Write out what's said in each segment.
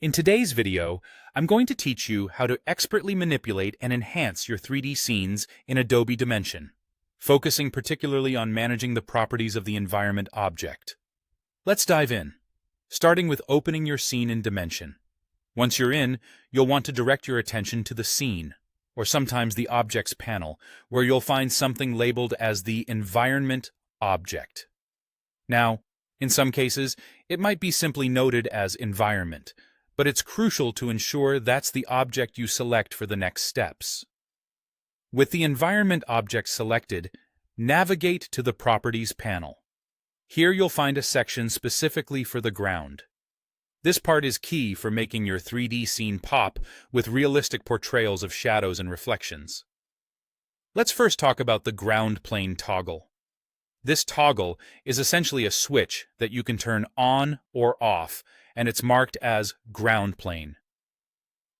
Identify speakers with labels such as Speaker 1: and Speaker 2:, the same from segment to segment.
Speaker 1: In today's video, I'm going to teach you how to expertly manipulate and enhance your 3D scenes in Adobe Dimension, focusing particularly on managing the properties of the environment object. Let's dive in, starting with opening your scene in Dimension. Once you're in, you'll want to direct your attention to the scene, or sometimes the Objects panel, where you'll find something labeled as the Environment Object. Now, in some cases, it might be simply noted as Environment, but it's crucial to ensure that's the object you select for the next steps. With the Environment object selected, navigate to the Properties panel. Here you'll find a section specifically for the ground. This part is key for making your 3D scene pop with realistic portrayals of shadows and reflections. Let's first talk about the ground plane toggle. This toggle is essentially a switch that you can turn on or off, and it's marked as ground plane.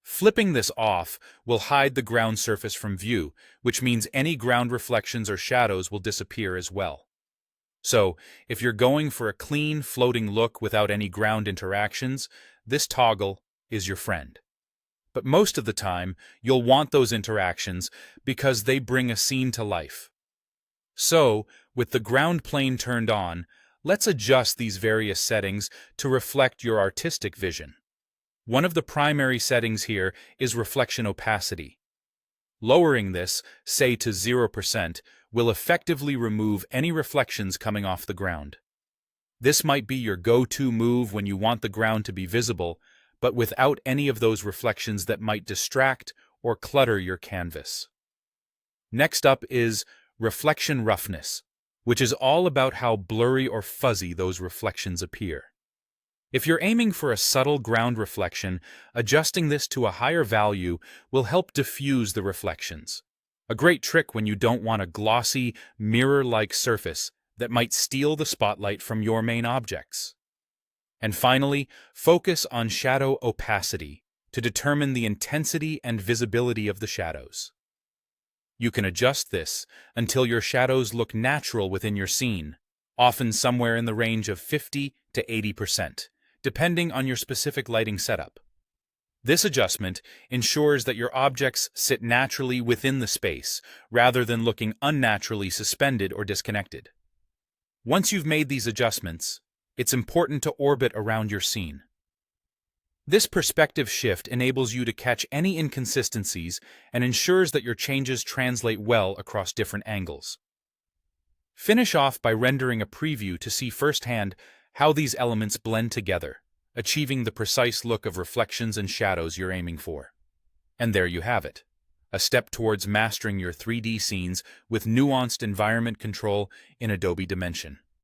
Speaker 1: Flipping this off will hide the ground surface from view, which means any ground reflections or shadows will disappear as well. So, if you're going for a clean, floating look without any ground interactions, this toggle is your friend. But most of the time, you'll want those interactions because they bring a scene to life. So, with the ground plane turned on, let's adjust these various settings to reflect your artistic vision. One of the primary settings here is reflection opacity. Lowering this, say to 0%, will effectively remove any reflections coming off the ground. This might be your go-to move when you want the ground to be visible, but without any of those reflections that might distract or clutter your canvas. Next up is reflection roughness, which is all about how blurry or fuzzy those reflections appear. If you're aiming for a subtle ground reflection, adjusting this to a higher value will help diffuse the reflections. A great trick when you don't want a glossy, mirror-like surface that might steal the spotlight from your main objects. And finally, focus on shadow opacity to determine the intensity and visibility of the shadows. You can adjust this until your shadows look natural within your scene, often somewhere in the range of 50 to 80%, depending on your specific lighting setup. This adjustment ensures that your objects sit naturally within the space, rather than looking unnaturally suspended or disconnected. Once you've made these adjustments, it's important to orbit around your scene. This perspective shift enables you to catch any inconsistencies and ensures that your changes translate well across different angles. Finish off by rendering a preview to see firsthand how these elements blend together, achieving the precise look of reflections and shadows you're aiming for. And there you have it, a step towards mastering your 3D scenes with nuanced environment control in Adobe Dimension.